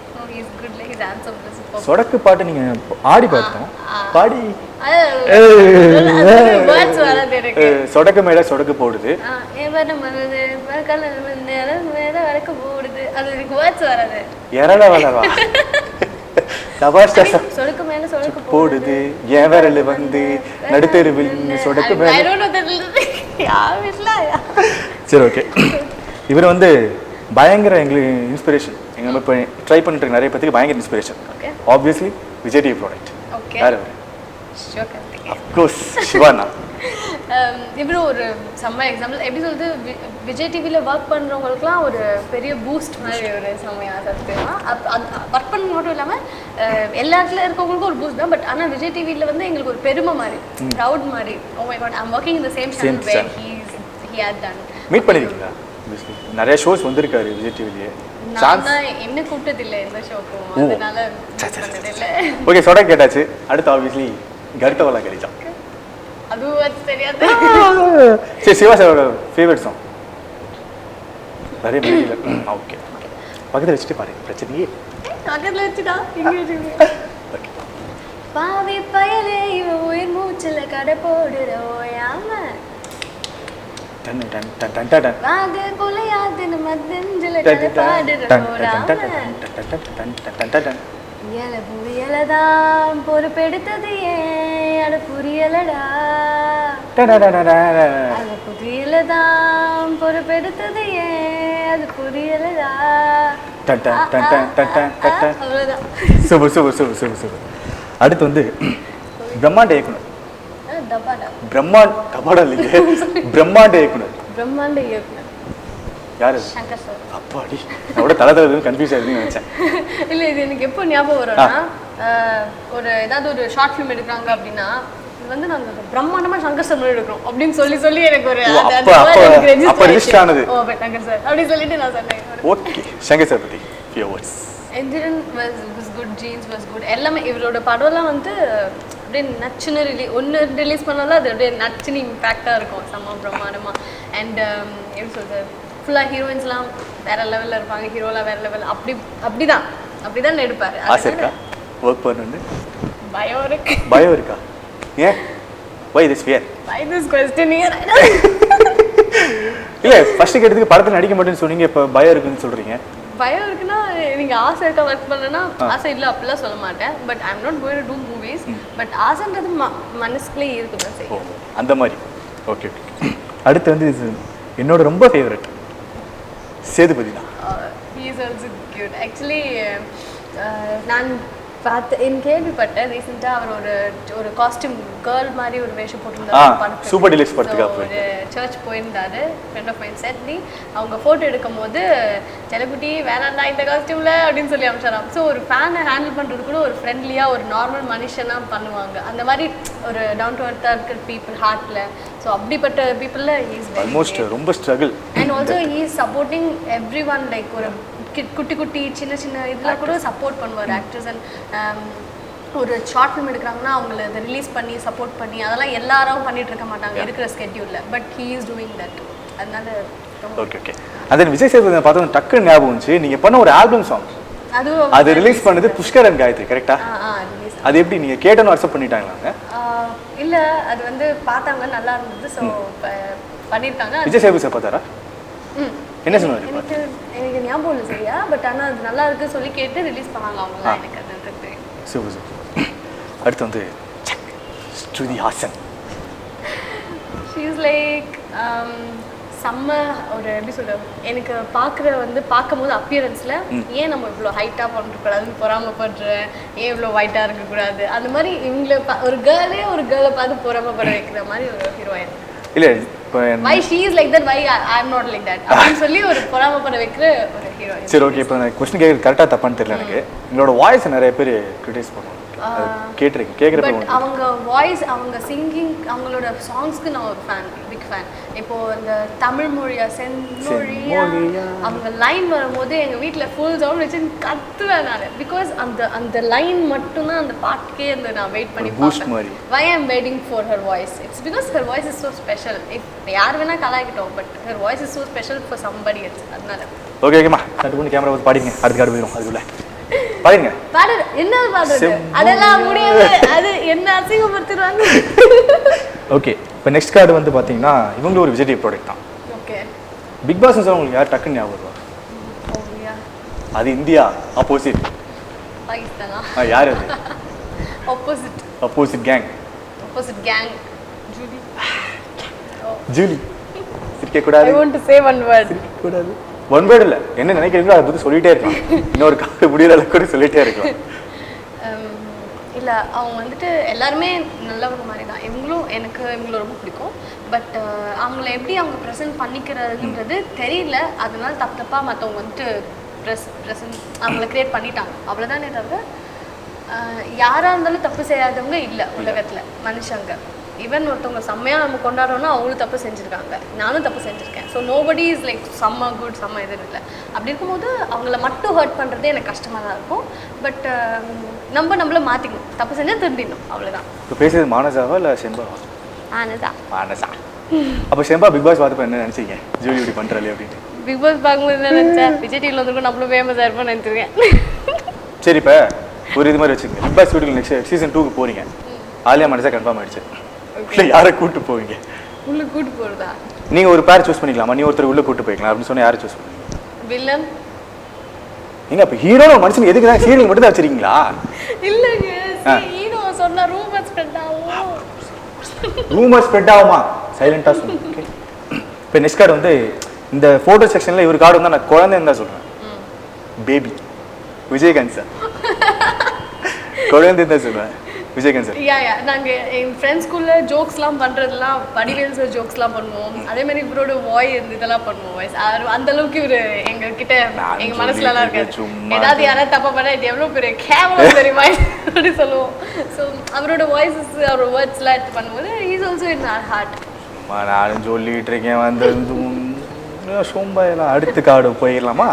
is good like is handsome. சொடக்கு பாட்டு நீங்கள் ஆடி பார்த்தோம், பாடி வேர்ட்ஸ் வராது எனக்கு. சொடக்கு மேலே சொடக்கு போடுது, வடக்கு போடுது, அது எனக்கு வேர்ட்ஸ் வராது. எரட வளவா சொடக்கு மேல சொடக்கு போடுது, என் விரல் வந்து நடுத்தெருவில் சொடக்கு மேல. சரி ஓகே. இவர் வந்து பயங்கர எங்களுக்கு இன்ஸ்பிரேஷன். எங்க இப்போ ட்ரை பண்ணிட்டு இருக்க நிறைய பேருக்கு பயங்கர inspiration. Obviously Vijay TV product. யார் அவர்? அஃப்கோர்ஸ் சிவானா. இவ்வளோ ஒரு செம்ம எக்ஸாம்பிள். எப்படி சொல்றது, விஜய் டிவியில் ஒர்க் பண்ணுறவங்களுக்குலாம் ஒரு பெரிய பூஸ்ட் மாதிரி ஒரு செம்மையாக சத்தியமாக ஒர்க் பண்ண மட்டும் இல்லாமல் எல்லா இடத்துல இருக்கவங்களுக்கும் ஒரு பூஸ்ட் தான். பட் ஆனால் விஜய் டிவியில் வந்து எங்களுக்கு ஒரு பெருமை மாதிரி, ப்ரௌட் மாதிரி. Oh my God, I'm working in the same channel where he had done. Meet பண்ணிருக்கீங்களா? நிறைய ஷோஸ் வந்திருக்காரு விஜய் டிவிலே. நான் என்ன கூப்பிட்டதில்லை எந்த ஷோக்கும், அதனால பண்ணதில்லை. ஓகே, சொடக்கு கேட்டாச்சு. அடுத்து ஆப்வியஸ்லி கருத்தவலா கிடைச்சா. அதுவும் தெரியாது. சரி, சிவா சாரோட ஃபேவரட் சாங் நிறைய மெலடியில். ஓகே, பக்கத்தில் வச்சுட்டு பாரு, பிரச்சனையே பக்கத்தில் வச்சுட்டா இங்கே வச்சுக்கோங்க. பாவி பயலே இவ உயிர் மூச்சில் கடை போடுற ஓயாம டன் டன் டன் டன் டன் டன். வாது புலையாதுன்னு மத்தஞ்சல கதை பாடுறோம் இயல புரியலதான் பொறுப்பெடுத்தது ஏன் அட புரியலடா அது புரியலதான் பொறுப்பெடுத்தது ஏன் அது புரியலடா அவ்வளவுதான். Super super super super super. அடுத்து வந்து பிரம்மாண்ட இயக்குனர். டப்பாடா டபாடா இல்லையே, பிரம்மாண்ட இயக்குனர். பிரம்மாண்ட இயக்குனர் யாரு? சங்கர் சார். அப்பாடி, நான் கூட தலை கன்ஃபியூஸ் ஆயிருந்தேன்னு நினைச்சேன். இல்லை இது எனக்கு எப்போ ஞாபகம் வரும்னா ஒரு ஏதாவது ஒரு ஷார்ட் ஃபிலிம் எடுக்கிறாங்க அப்படின்னா இது வந்து நாங்கள் பிரம்மாண்டமாக சங்கர் சார் முன்னாடி எடுக்கிறோம் அப்படின்னு சொல்லி சொல்லி எனக்கு ஒரு அப்போ ரிஜிஸ்டர் ஆனது. ஓ சங்கர் சார் அப்படின்னு சொல்லிட்டு நான் சொன்னேன். ஓகே, சங்கர் சார் பற்றி few words. Enthiran was good, jeans was good. எல்லாமே இவரோட படம்லாம் வந்து அப்படியே நச்சுன்னு ஒன்று ரிலீஸ் பண்ணாலும் அது அப்படியே நச்சுன்னு இம்பேக்டாக இருக்கும் செம்ம பிரம்மாண்டமாக. அண்ட் எப்படி சொல்கிறது, ஃபுல்லாக ஹீரோயின்ஸ்லாம் வேற லெவலில் இருப்பாங்க, ஹீரோலாம் வேற லெவல். அப்படிதான் எடுப்பார். ஆசை இருக்கா ஒர்க் பண்ணணும்னு? பயம் இருக்கா? ஏன்? why this fear? why this question here? இல்ல ஃபர்ஸ்ட் கேட்டதுக்கு படத்துல நடிக்க மாட்டேன்னு சொன்னீங்க, இப்ப பயம் இருக்குன்னு சொல்றீங்க. பயம் இருக்குன்னா நீங்க ஆசை இருக்கா ஒர்க் பண்ணனா ஆசை இல்லை அப்படிலாம் சொல்ல மாட்டேன். But I am not going to do movies. But ஆசைன்றது மனசுக்குள்ளே இருக்குதான் செய்யும் அந்த மாதிரி. Okay okay. அடுத்து வந்து என்னோட ரொம்ப ஃபேவரட் சேதுபதி தான். he is also cute actually. நான் கேள்விப்பட்டேன் ரீசெண்டாக அவர் ஒரு காஸ்டியூம் கேர்ள் மாதிரி ஒரு வேஷம் போட்டிருந்தாரு. சூப்பர் டீலக்ஸ் படத்துக்கு ஒரு சர்ச் போயிருந்தாரு. ஃப்ரெண்ட் ஆஃப் மைண்ட் செட்லி அவங்க ஃபோட்டோ எடுக்கும் போது செலகுட்டி வேணாண்டா இந்த காஸ்டியூமில் அப்படின்னு சொல்லி அனுப்பிச்சாராம். ஸோ ஒரு ஃபேனை ஹேண்டில் பண்ணுறது கூட ஒரு ஃப்ரெண்ட்லியாக ஒரு நார்மல் மனுஷனாக பண்ணுவாங்க. அந்த மாதிரி ஒரு டவுன் டு அர்த்தாக இருக்கிற பீப்புள் ஹார்ட்டில். ஸோ அப்படிப்பட்ட பீப்புளில் இஸ் ஆல்மோஸ்ட் ரொம்ப struggle. And also he is supporting every one. Like ஒரு குட்டி சின்ன இதில் கூட சப்போர்ட் பண்ணுவார் ஆக்டர்ஸ். அண்ட் ஒரு ஷார்ட் ஃபிலிம் எடுக்கிறாங்கன்னா அவங்கள அதை ரிலீஸ் பண்ணி சப்போர்ட் பண்ணி அதெல்லாம் எல்லாரும் பண்ணிட்டு இருக்க மாட்டாங்க இருக்கிற ஸ்கெட்யூலில். But he is doing that. அதனால ஓகே ஓகே. அதே விஜய் சேதுபதி பார்த்தா டக்குன்னு ஞாபகம் வந்துச்சு, நீங்கள் பண்ண ஒரு ஆல்பம் சாங் அது ரிலீஸ் பண்ணது புஷ்கர் அண்ட் காயத்ரி கரெக்டா? அது எப்படி நீங்கள் கேட்டோன்னு அக்செப்ட் பண்ணிட்டாங்களாங்க? இல்லை அது வந்து பார்த்தாங்க நல்லா இருந்தது. ஸோ பண்ணியிருக்காங்க. விஜய் சேதுபதி சார் பார்த்தாரா? என்ன சொன்னாரு? எனக்கு ஞாபகம் இல்லை சரியா. பட் ஆனால் அது நல்லா இருக்கு சொல்லி கேட்டு ரிலீஸ் பண்ணாங்க அவங்களாம். எனக்கு அது தெரியும். Super super. அடுத்து வந்து Shruti Haasan. She is like செம்ம ஒரு எப்படி சொல்கிறது, எனக்கு பார்க்கும்போது அப்பியரன்ஸில் ஏன் நம்ம இவ்வளோ ஹைட்டாக பண்ணக்கூடாதுன்னு பொறாமப்படுறேன், ஏன் இவ்வளோ ஒயிட்டாக இருக்கக்கூடாது, அந்த மாதிரி இவங்கள ஒரு கேர்ளை பார்த்து பொறாமப்பட வைக்கிற மாதிரி ஒரு ஹீரோயின். இல்லை why she is like that, why I am not like that அப்படின்னு சொல்லி ஒரு பொறாமப்பட வைக்கிற ஒரு ஹீரோயின். சரி ஓகே. இப்போ நான் கொஸ்டின் கேட்குறது கரெக்டாக தப்பான்னு தெரியல எனக்கு. என்னோட வாய்ஸ் நிறைய பேர் கிரிட்டிசைஸ் பண்ணுவாங்க, கேட்குறப்ப. பட் அவங்க வாய்ஸ், அவங்க சிங்கிங், அவங்களோட சாங்ஸ்க்கு நான் ஒரு பிக் ஃபேன். இப்போ இந்த தமிழ் மொழியா செம்மொழியா அவங்க லைன் வரும்போது எங்கள் வீட்டில் ஃபுல் சவுண்ட் வச்சு கத்துவேன் நான். பிகாஸ் அந்த லைன் மட்டும்தான் அந்த பாட்டுக்கே நான் வெயிட் பண்ணி பார்ப்பேன். why I am waiting for her voice, it's because her voice is so special. யார் வேணா கலாய்க்கிட்டோம், but her voice is so special for somebody else. அதனால ஓகே ஓகேம்மா, கட் பண்ணி கேமரா பார்த்து பாடிங்க. அடுத்த கார்டு போயிடும். அதுக்குள்ள பாருங்க என்ன பாடுறது அதெல்லாம் முடியாது, அது என்ன அசிங்கப்படுத்திடுவாங்க. ஓகே. இப்போ நெக்ஸ்ட் கார்டு வந்து பார்த்தீங்கன்னா இவங்க ஒரு விஜய் ப்ராடக்ட் தான். ஓகே. பிக் பாஸ் உங்களுக்கு யார் டக்குன்னு ஞாபகம் வருவா? அது இந்தியா ஆப்போசிட் பாகிஸ்தானா? யார் அது? Opposite gang. ஜூலி. சிரிக்க கூடாது. I want to say one word. சிரிக்க கூடாது. ஒன் வேர்டு இல்லை, என்ன நினைக்கிறீங்களோ அதை பற்றி சொல்லிகிட்டே இருக்கலாம். இன்னொரு கார்டு முடிகிற அளவுக்கு கூட சொல்லிகிட்டே இருக்கலாம். இல்லை அவங்க வந்துட்டு எல்லாருமே நல்லவங்க மாதிரி தான். இவங்கள ரொம்ப பிடிக்கும். பட் அவங்கள எப்படி அவங்க ப்ரெசென்ட் பண்ணிக்கிறதுன்றது தெரியல. அதனால தப்பாக மற்றவங்க வந்துட்டு ப்ரெசென்ட் அவங்கள க்ரியேட் பண்ணிட்டாங்க. அவ்வளோதானே தவிர யாராக இருந்தாலும் தப்பு செய்யாதவங்க இல்லை உலகத்தில் மனுஷங்க. ஈவன் ஒருத்தவங்க செம்மையாக நம்ம கொண்டாடுறோன்னா அவங்களும் தப்பு செஞ்சுருக்காங்க, நானும் தப்பு செஞ்சுருக்கேன். ஸோ நோபடி இஸ் லைக் செம்ம குட் செம்ம இது இல்லை. அப்படி இருக்கும்போது அவங்கள மட்டும் ஹர்ட் பண்ணுறதே எனக்கு கஷ்டமாக தான் இருக்கும். பட் நம்மள மாற்றிக்கணும், தப்பு செஞ்சால் திருந்திடணும், அவ்வளோதான். இப்போ பேசுறது மானசாவா இல்லை செம்பாவா? மானசா. அப்போ செம்பா பிக் பாஸ் பார்த்தப்ப என்ன நினச்சிங்க? ஜூலி இப்படி பண்ணுறாளே அப்படின்னு. பிக் பாஸ் பார்க்கும்போது என்ன நினச்சேன், விஜய் டிவியில் வந்துருக்கோம் நம்மளும் ஃபேமஸாக இருப்போம்னு நினச்சிருக்கேன். சரி, இப்போ ஒரு இது மாதிரி வச்சுக்கோங்க. பிக் பாஸ் வீட்டுக்கு நெக்ஸ்ட் சீசன் 2க்கு போகிறீங்க. ஆலியா மனசா கன்ஃபார்ம் ஆயிடுச்சு. இல்லை யாரை கூப்பிட்டு போவீங்க? உங்களுக்கு கூப்பிட்டு போகிறதா? நீங்க ஒரு பேர் சூஸ் பண்ணிக்கலாமா? நீ ஒருத்தர் உள்ள கூட்டு போய்க்கலாம் அப்படின்னு சொன்னா யாரை சூஸ் பண்ணுவீங்க? வில்லன். நீங்க அப்ப ஹீரோன மனுஷன் எதுக்கு தான் சீரியல் மட்டும் தான் வச்சிருக்கீங்களா? இல்லங்க ஹீரோ சொன்னா ரூமர் ஸ்ப்ரெட் ஆகும். ரூமர் ஸ்ப்ரெட் ஆகுமா? சைலண்டா சொல்லு. ஓகே. இப்போ நெக்ஸ்ட் கார்டு வந்து இந்த போட்டோ செக்ஷன்ல இவர் கார்டு வந்து நான் குழந்தைன்னு தான் சொல்றேன். Baby Vijayakanth sir. குழந்தை தான் சொல்லுவேன் விஜயகாந்த் சார். யா நாங்க என் ஃப்ரெண்ட்ஸ் ஸ்கூல்ல ஜோக்ஸ்லாம் பண்றதெல்லாம் வடிவேல் சார் ஜோக்ஸ்லாம் பண்ணுவோம். அதே மாதிரி இவரோட வாய்ஸ் இதெல்லாம் பண்ணுவோம். வாய்ஸ் அந்த அளவுக்கு இவரு எங்க கிட்ட எங்க மனசுல எல்லாம் இருக்காது. ஏதாவது யாராவது தப்பா பண்ணா இது எவ்வளவு பெரிய கேவலம் தெரியுமா அப்படி சொல்லுவோம். ஸோ அவரோட வாய்ஸஸ் அவரோட வேர்ட்ஸ்லாம் எடுத்து பண்ணும்போது is also in our heart. நான் சொல்லிட்டு இருக்கேன் வந்து சோம்பாயெல்லாம். அடுத்த கார்டு போயிடலாமா?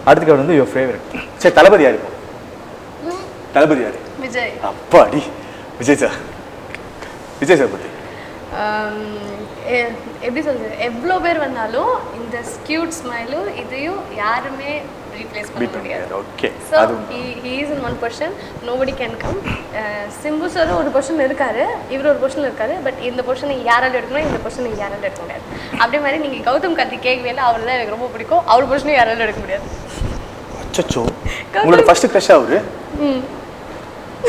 அடுத்த கார்டு வந்து யுவர் ஃபேவரட். சரி தளபதி யாரு? தளபதி யாரு? விஜய். அப்பாடி விஜய் சார். விஜய் சார் பத்தி எப்படி சொல்றது, எவ்வளோ பேர் வந்தாலும் இந்த ஸ்கியூட் ஸ்மைலும் இதையும் யாருமே ரீப்ளேஸ் பண்ண முடியாது. Okay. So he is in one position, nobody can come. Simbu sir ஒரு பொசிஷன் இருக்காரு, இவர் ஒரு பொசிஷன் இருக்காரு. பட் இந்த பொசிஷனை யாராலும் எடுக்கணும், இந்த பொசிஷனை யாராலும் எடுக்க முடியாது. அதே மாதிரி நீங்கள் கௌதம் கார்த்திக் கேட்கவே அவர் தான் எனக்கு ரொம்ப பிடிக்கும். அவர் பொசிஷனும் யாராலும் எடுக்க முடியாது. அச்சோ, உங்களோட ஃபர்ஸ்ட் க்ரஷ் அவரு?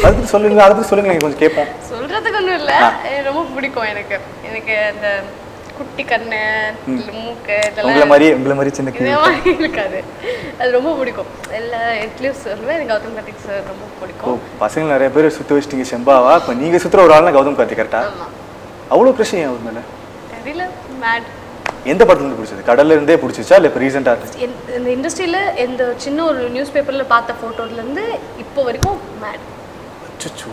அதுக்கு சொல்லுங்க, அதுக்கு சொல்லுங்க, நீங்க கொஞ்சம் கேட்போம். சொல்றதுக்கு ஒன்றும் இல்லை, ரொம்ப பிடிக்கும் எனக்கு. எனக்கு அந்த குட்டி கண்ணு மூக்கு இதெல்லாம் உங்களை மாதிரி சின்ன இருக்காது, அது ரொம்ப பிடிக்கும். எல்லா இடத்துலையும் சொல்லுவேன், எனக்கு கௌதம் கார்த்திக் சார் ரொம்ப பிடிக்கும். பசங்க நிறைய பேர் சுத்த வச்சிட்டீங்க செம்பாவா. இப்போ நீங்க சுத்துற ஒரு ஆள்னா கௌதம் கார்த்திக் கரெக்டா? அவ்வளோ க்ரஷ் ஏன் அவர் மேல? தெரியல, மேட். எந்த படத்துல இருந்து பிடிச்சது? கடல்ல இருந்தே பிடிச்சிச்சா இல்லை இப்போ ரீசெண்டா? இந்த இண்டஸ்ட்ரியில இந்த சின்ன ஒரு நியூஸ் பேப்பர்ல பார்த்த போட்டோல இருந்து இப்போ வரைக்கும் மேட். அச்சோ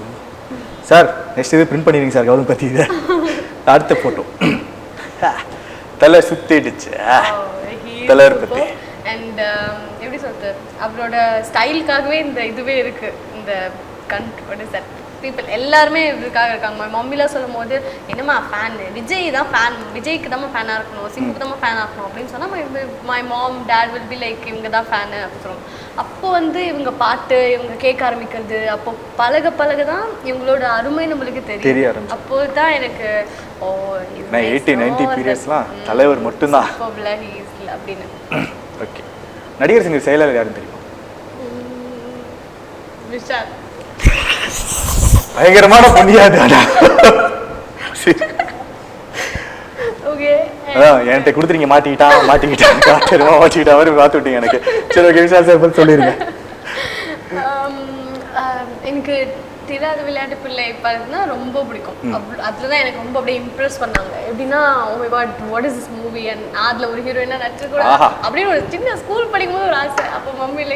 சார், நெக்ஸ்ட் இது பிரிண்ட் பண்ணிடுங்க சார் கௌதம் கார்த்திக். இதை அடுத்த போட்டோ தலை சுத்திடுச்சு தலர் பத்தி. அண்ட் எப்படி சொல்றது, அவரோட ஸ்டைலுக்காகவே இந்த இதுவே இருக்கு. இந்த பீப்புள் எல்லாருமே இதுக்காக இருக்காங்க. மம்மிலாம் சொல்லும் போது என்னம்மா ஃபேன் விஜய் தான் ஃபேன், விஜய்க்கு தான் ஃபேனாக இருக்கணும், சிம்புக்கு தான் ஃபேனாக இருக்கணும் அப்படின்னு சொன்னால் my mom dad will be like இவங்க தான் ஃபேனு அப்படின்னு சொல்லுவோம். அப்போ வந்து இவங்க பாட்டு இவங்க கேட்க ஆரம்பிக்கிறது, அப்போ பழக பழக தான் இவங்களோட அருமை நம்மளுக்கு தெரியும். அப்போ தான் எனக்கு ஓ 80-90 பீரியட்ஸ்லாம் தலைவர் மட்டும்தான் அப்படின்னு. ஓகே. நடிகர் சங்க செயலாளர் யாருன்னு தெரியுமா? விஷால். பயங்கரமான பொண்ணியாது. என்கிட்ட கொடுத்துருங்க, மாட்டிக்கிட்டா மாதிரி பார்த்து விட்டீங்க எனக்கு. சரி ஓகே, விஷால் சார் சொல்லிருங்க. எனக்கு திராத விளையாட்டு பிள்ளை பார்த்தீங்கன்னா ரொம்ப பிடிக்கும். அதில் தான் எனக்கு ரொம்ப அப்படியே இம்ப்ரெஸ் பண்ணாங்க. எப்படின்னா oh my God what is this movie, and அதில் ஒரு ஹீரோயினாக நடிச்சு கூட அப்படின்னு ஒரு சின்ன ஸ்கூல் படிக்கும்போது ஒரு ஆசை. அப்போ மம்மியில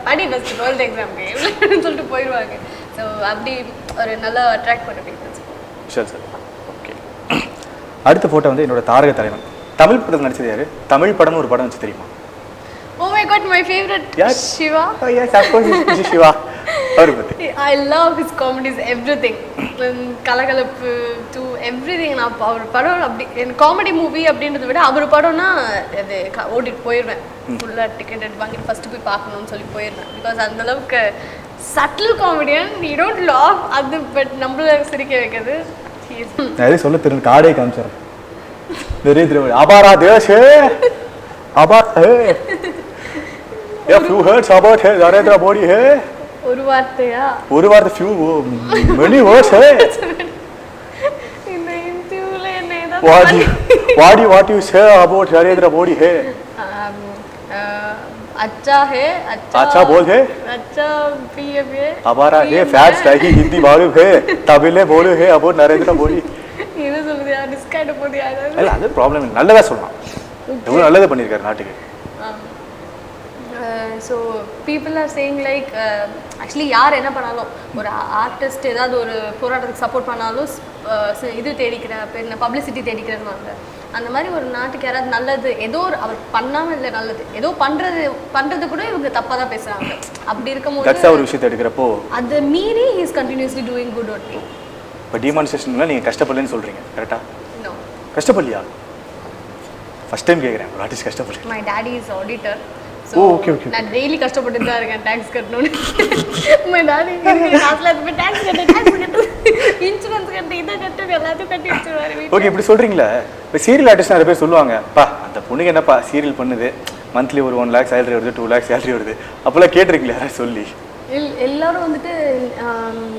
படி ஃபஸ்ட்டு 12th எக்ஸாமுக்கு சொல்லிட்டு போயிடுவாங்க. ஸோ அப்படி ஒரு நல்லா அட்ராக்ட் பண்ண பீப்பிள்ஸ். சரி சார் ஓகே. அடுத்த ஃபோட்டோ வந்து என்னோட தாரக தலைவன். தமிழ் படத்தில் நடிச்சது யாரு? தமிழ் படம்னு ஒரு படம் வச்சு தெரியுமா? Oh my god, my favorite Shiva. Oh yes, of course it's Shiva. அவரை பத்தி I love his comedies, everything. Kalakalappu to everything. நான் அவர் படம் அப்படி காமெடி மூவி அப்படின்றத விட அவர் படம்னா அது ஓடிட்டு போயிடுவேன். ஃபுல்லாக டிக்கெட் எடுத்து வாங்கி ஃபர்ஸ்ட் போய் பார்க்கணும்னு சொல்லி போயிடுவேன். பிகாஸ் அந்த அளவுக்கு subtle comedian. You don't laugh அது, பட் நம்மள சிரிக்க வைக்கிறது. நான் சொல்ல தெரியும், காடே காமிச்சார் நிறைய திரும்ப அபாரா தேஷ் அபா Yeah, few words about her, Narendra Modi है. ஒரு வார்த்தையா? ஒரு வார்த்தை few many words है. இந்த இன்டர்வியூல என்ன ஏதா What you say about Narendra Modi है? अच्छा है, अच्छा बोल है. अच्छा पीएम है. हमारा है फैट्स नहीं हिंदी मालूम है, तमिल में बोलो है about Narendra Modi. இது சொல்லுதியா டிஸ்கார்ட் போடியா? இல்ல அது ப்ராப்ளம் இல்ல, நல்லதா சொல்லலாம். எவ்வளவு நல்லது பண்ணிருக்காரு நாட்டுக்கு. So people are saying like actually யார் என்ன பண்ணாலும், ஒரு ஆர்டிஸ்ட் ஏதாவது ஒரு போராட்டத்துக்கு சப்போர்ட் பண்ணாலும் இது தேடிக்கிற பேர் பப்ளிசிட்டி தேடிக்கிறதுவாங்க. அந்த மாதிரி ஒரு நாட்டுக்கு யாராவது நல்லது ஏதோ ஒரு அவர் பண்ணாமல் இல்லை, நல்லது ஏதோ பண்ணுறது கூட இவங்க தப்பாக தான் பேசுகிறாங்க. அப்படி இருக்கும்போது ஒரு விஷயத்தை எடுக்கிறப்போ அது மீறி he is continuously doing good work. இப்போ டிமானிஸ்ட்ரேஷன்ல நீங்கள் கஷ்டப்படலன்னு சொல்கிறீங்க கரெக்டா? நோ, கஷ்டப்படலையா? ஃபர்ஸ்ட் டைம் கேட்குறேன், ஒரு ஆர்டிஸ்ட் கஷ்டப்படல. My daddy is auditor. Okay. நான் டெய்லி கஷ்டப்பட்டு தான் இருக்கேன் டாக்ஸ் கட்டணும்னு. மை டாடி காசுல போய் டாக்ஸ் கட்டு இன்சூரன்ஸ் கட்டி இதை கட்டி எல்லாத்தையும் கட்டி வச்சிருவாரு. ஓகே இப்படி சொல்றீங்களா? இப்போ சீரியல் ஆர்டிஸ்ட் நிறைய பேர் சொல்லுவாங்க, பா அந்த பொண்ணுக்கு என்னப்பா சீரியல் பண்ணுது, மந்த்லி ஒரு 1 lakh சேலரி வருது, 2 lakh சேலரி வருது, அப்போல்லாம் கேட்டிருக்கீங்களா யாராவது சொல்லி? எல்லாரும் வந்துட்டு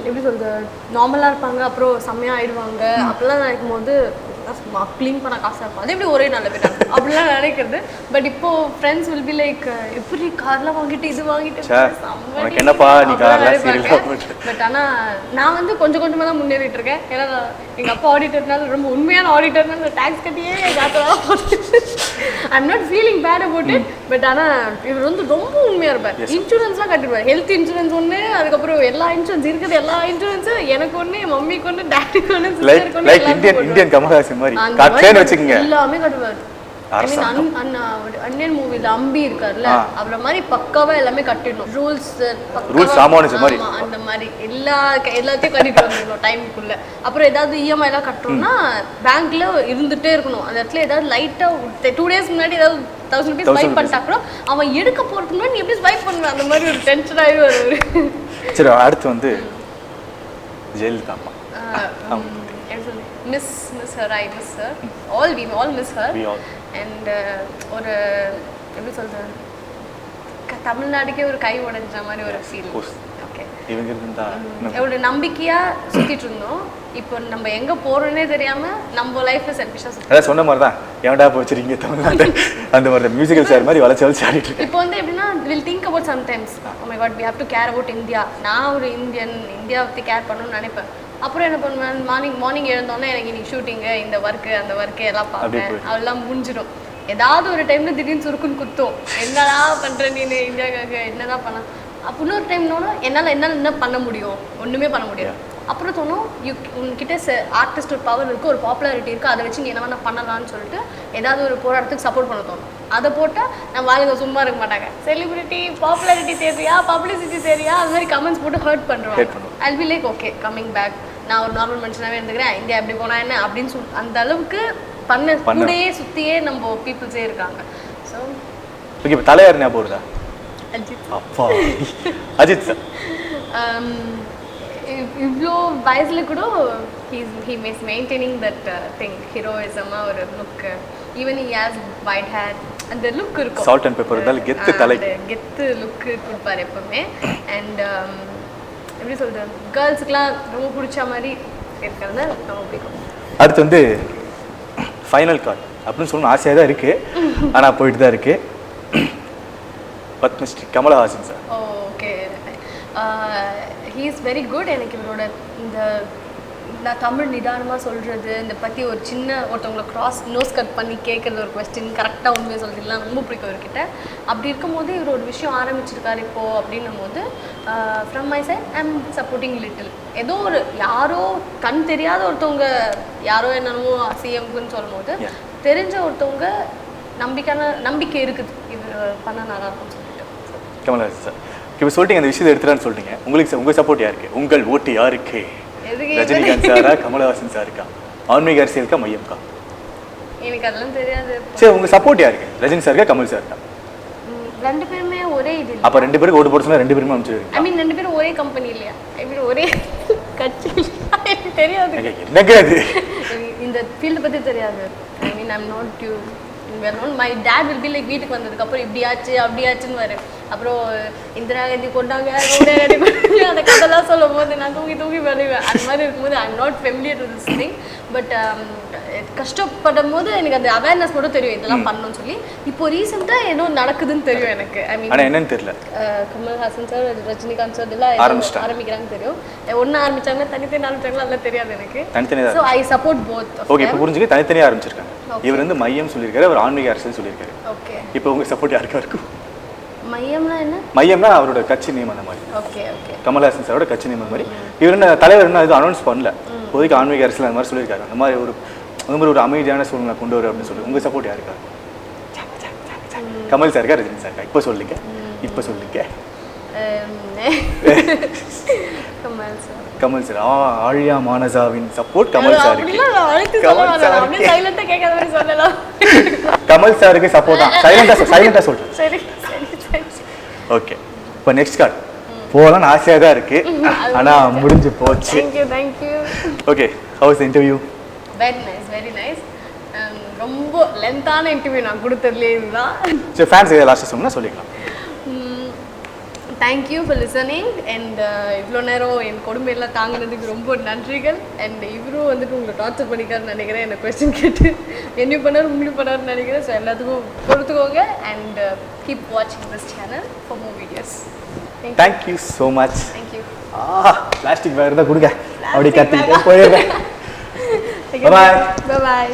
எப்படி சொல்றது, நார்மலாக இருப்பாங்க, அப்புறம் செம்மையாக ஆயிடுவாங்க. அப்படிலாம் நினைக்கும் போது க்ளீன் பண்ண காசாக இருக்கும், அது எப்படி ஒரே நல்ல பேர் அப்படிலாம் நினைக்கிறது. பட் இப்போ ஃப்ரெண்ட்ஸ் வில் பி லைக், எப்படி கார்லாம் வாங்கிட்டு இது வாங்கிட்டு என்னப்பா நீ கார்லாம் சீரியல். பட் ஆனால் நான் வந்து கொஞ்சம் கொஞ்சமாக தான் முன்னேறிட்டு இருக்கேன். ஏன்னா எங்கள் அப்பா ஆடிட்டர்னால, ரொம்ப உண்மையான ஆடிட்டர்னால டேக்ஸ் கட்டியே காத்தெல்லாம் போட்டு I'm not feeling bad about it. But ஆனால் இவர் வந்து ரொம்ப உண்மையாக இருப்பார். இன்சூரன்ஸ்லாம் கட்டிடுவார், ஹெல்த் இன்சூரன்ஸ் ஒன்று, அதுக்கப்புறம் எல்லா இன்சூரன்ஸ் இருக்குது, எல்லா இன்சூரன்ஸும் எனக்கு ஒன்று, என் மம்மிக்கு ஒன்று, டேடிக்கு ஒன்று, சிஸ்டருக்கு ஒன்று, இந்தியன் கமல்ஹாசன் மாதிரி காட்லேன்னு வச்சுக்கோங்க, எல்லாமே கட்டுவார். அன்னியன் மூவில அம்பி இருக்கார்ல, அவர மாதிரி பக்காவா எல்லாமே கட்டிடணும். ரூல்ஸ் மாதிரி அந்த மாதிரி எல்லாத்தையும் கட்டிட்டு வந்துடணும் டைமுக்குள்ள. அப்புறம் ஏதாவது இஎம்ஐ எல்லாம் கட்டுறோம்னா பேங்க்ல இருந்துட்டே இருக்கணும். அந்த இடத்துல ஏதாவது லைட்டா 2 days முன்னாடி ஏதாவது 1000 rupees ஸ்வைப் பண்ணிட்டா கூட அவன் எடுக்க போறதுக்கு முன்னாடி நீ எப்படி ஸ்வைப் பண்ணுவேன், அந்த மாதிரி ஒரு டென்ஷன் ஆயிடுவாரு. சரி, அடுத்து வந்து ஜெயலலிதா அம்மா. Miss her, I miss her. We all miss her. And ஒரு எப்படி சொல்றது, தமிழ்நாடுக்கே ஒரு கை உடைஞ்ச மாதிரி ஒரு ஃபீல். ஓகே, இவங்க இருந்தா ஒரு நம்பிக்கையா சுத்திட்டு இருந்தோம். இப்போ நம்ம எங்க போறோம்னே தெரியாம நம்ம லைஃப்ல செல்ஃபிஷா சுத்திட்டு. அத சொன்ன மாதிரி தான் ஏன்டா போச்சிரீங்க தமிழ்நாடு அந்த மாதிரி மியூசிக்கல் ஸ்டார் மாதிரி வளைச்சு வளைச்சு ஆடிட்டு இருக்கு. இப்போ வந்து எப்படின்னா will think about sometimes, oh my god we have to care about India. நான் ஒரு இந்தியா பத்தி கேர் பண்ணணும்னு நினைப்பேன். அப்புறம் என்ன பண்ணுவேன், மார்னிங் எழுந்தோன்னே எனக்கு இன்னைக்கு ஷூட்டிங்கு, இந்த ஒர்க்கு அந்த ஒர்க்கு எல்லாம் பார்ப்பேன், அதெல்லாம் முடிஞ்சிடும். ஏதாவது ஒரு டைம்ல திடீர்னு சுருக்குன்னு குத்தும், என்னடா பண்ற நீ இந்தியாவுக்காக, என்னதான் பண்ண. அப்போ ஒரு டைம்னோட என்னால் என்ன பண்ண முடியும், ஒன்றுமே பண்ண முடியாது. அப்புறம் தோணும் உன்கிட்ட ஆர்டிஸ்ட் ஒரு பவர் இருக்குது, ஒரு பாப்புலாரிட்டி இருக்குது, அதை வச்சு நீ என்ன வேணா பண்ணலாம்னு சொல்லிட்டு ஏதாவது ஒரு போராட்டத்துக்கு சப்போர்ட் பண்ண தோணும். அதை போட்டால் நம்ம ஆளுங்க சும்மா இருக்க மாட்டாங்க. செலிபிரிட்டி பாப்புலாரிட்டி தேவையா, பப்ளிசிட்டி தேவையா, அது மாதிரி கமெண்ட்ஸ் போட்டு ஹர்ட் பண்ணுறோம். I'll be like okay coming back, நான் ஒரு நார்மல் மனுஷனாகவே இருந்துக்கிறேன், இந்தியா எப்படி போனா என்ன அப்படின்னு சொல்லி அந்த அளவுக்கு கூடயே சுற்றியே நம்ம பீப்புள்ஸே இருக்காங்க. ஸோ ஓகே, இப்போ தலையார் ஞாபகம் வருதா? அப்பா அஜித் சார் இவ்வளோ வயசில் கூட he is maintaining that thing, heroism ஒரு look. Even he has white hair, அந்த லுக் இருக்கும், salt and pepper இருந்தால் கெத்து தலை, கெத்து லுக் கொடுப்பார் எப்பவுமே. அண்ட் எப்படி சொல்கிறது, கேர்ள்ஸுக்கெலாம் ரொம்ப பிடிச்ச மாதிரி இருக்கிறது ரொம்ப பிடிக்கும். அடுத்து வந்து ஃபைனல் கார்டு அப்படின்னு சொல்லணும் ஆசையாக தான் இருக்குது, ஆனால் போயிட்டு தான் இருக்குது. Padmashri Kamalahasan sir. Okay, he is very good. எனக்கு இவரோட இந்த நான் தமிழ் நிதானமாக சொல்கிறது, இந்த பற்றி ஒரு சின்ன ஒருத்தவங்களை நோஸ் கட் பண்ணி கேட்குறது, ஒரு கொஸ்டின் கரெக்டாக உண்மையை சொல்கிறதுலாம் ரொம்ப பிடிக்கும் இவர்கிட்ட. அப்படி இருக்கும்போது இவர் ஒரு விஷயம் ஆரம்பிச்சிருக்காரு இப்போது அப்படின்னும் போது from my side I am supporting little. ஏதோ ஒரு யாரோ கண் தெரியாத ஒருத்தவங்க, யாரோ என்னென்னமோ சிஎம்க்குன்னு சொல்லும் போது தெரிஞ்ச ஒருத்தவங்க நம்பிக்கை இருக்குது இவர் பண்ண நல்லா இருக்கும்னு சொல்லிட்டு. கமலஹாசன் சார் இப்போ சொல்லிட்டீங்க, அந்த விஷயத்தை எடுத்துட்டான்னு சொல்லிட்டீங்க. உங்கள் சப்போர்ட் யாருக்கு, உங்கள் ஓட்டு யாருக்கு? ரஜினிகாந்த் சாரா, கமலஹாசன் சாருக்கா, ஆன்மீக அரசியலுக்கா, மையம்கா? எனக்கு அதெல்லாம் தெரியாது. சரி, உங்க சப்போர்ட் யாருக்கு, ரஜினி சாருக்கா, கமல் சாருக்கா? ரெண்டு பேருமே ஒரே இது. அப்ப ரெண்டு பேருக்கு ஓட்டு போட சொன்னா ரெண்டு பேருமே அனுப்பிச்சிருவீங்க? ஐ மீன் ரெண்டு பேரும் ஒரே கம்பெனி இல்லையா, ஐ மீன் ஒரே கட்சி எனக்கு தெரியாது. என்னங்க அது, இந்த ஃபீல்ட் பத்தி தெரியாது. I mean I am not you well known. My dad will be like வீட்டுக்கு வந்ததுக்கு அப்புறம் இப்படி ஆச்சு அப்படி ஆச்சுன்னு வரு. அப்புறம் இந்திரா காந்தி கொண்டாங்க, அந்த கதைலாம் சொல்லும் போது நான் தூங்கி வருவேன். அந்த மாதிரி இருக்கும்போது ஐ am not familiar to this thing. But கஷ்டப்படும் போது எனக்கு அந்த அவேர்னஸ் மட்டும் தெரியும் இதெல்லாம் பண்ணணும்னு சொல்லி. இப்போ ரீசெண்டாக ஏதோ நடக்குதுன்னு தெரியும் எனக்கு. ஐ மீன் என்னன்னு தெரியல, கமல்ஹாசன் சார், ரஜினிகாந்த் சார் எல்லாம் ஆரம்பிக்கிறாங்கன்னு தெரியும். ஒன்று ஆரம்பிச்சாங்க, தனித்தனி ஆரம்பிச்சாங்களா அதெல்லாம் தெரியாது எனக்கு. தனித்தனியாக. So I support both. Okay, இப்போ புரிஞ்சுக்க, தனித்தனியாக ஆரம்பிச்சிருக்காங்க. இவர் வந்து மையம் சொல்லியிருக்காரு, அவர் ஆன்மீக அரசியல் சொல்லியிருக்காரு. ஓகே, இப்போ உங்க சப்போர்ட் யாருக்கா இருக்கும்? மையம்னா என்ன? மையம்னா அவரோட கட்சி நேம் அந்த மாதிரி. ஓகே ஓகே, கமல்ஹாசன் சாரோட கட்சி நேம் அந்த மாதிரி. இவர் என்ன தலைவர் என்ன இது அனௌன்ஸ் பண்ணல, இப்போதைக்கு ஆன்மீக அரசியல் அந்த மாதிரி சொல்லியிருக்காரு. அந்த மாதிரி ஒரு அமைதியான சூழ்நிலை கொண்டு வரும் அப்படின்னு சொல்லி. உங்க சப்போர்ட் யாருக்கா? கமல் சாருக்கா, ரஜினி சாருக்கா? இப்போ சொல்லுங்க, இப்போ சொல்லுங்க. கமல் சார். ஆழியா மானசாவின் சப்போர்ட் கமல் சாருக்கு. கமல் சாருக்கு சப்போர்ட் தான். சைலண்டா சொல்றேன். சரி. ஓகே, இப்போ நெக்ஸ்ட் கார்டு போகலான்னு ஆசையாக தான் இருக்கு, ஆனால் முடிஞ்சு போச்சு. Thank you. Okay, how is interview? Very nice. ரொம்ப லென்த்தான இன்டர்வியூ நான் கொடுத்ததுலேயே இதுதான். சரி, ஃபேன்ஸ் எதாவது லாஸ்ட்டாக சொன்னால் சொல்லிக்கலாம். Thank you for listening. அண்ட் இவ்வளோ நேரம் என் கொடுமையெல்லாம் தாங்கினதுக்கு ரொம்ப நன்றிகள். அண்ட் இவரும் வந்துட்டு உங்களை டார்ச்சர் பண்ணிக்காருன்னு நினைக்கிறேன், என்ன கொஸ்டின் கேட்டு என்ன பண்ணார் உங்களுக்கு பண்ணாருன்னு நினைக்கிறேன். ஸோ எல்லாத்துக்கும் பொறுத்துக்கோங்க. அண்ட் கீப் வாட்சிங் this channel for more videos. Thank you so much. Thank you. Plastic bag தான் கொடுங்க, அப்படி கத்திக்கிட்டே போயிடுறேன். பாய்.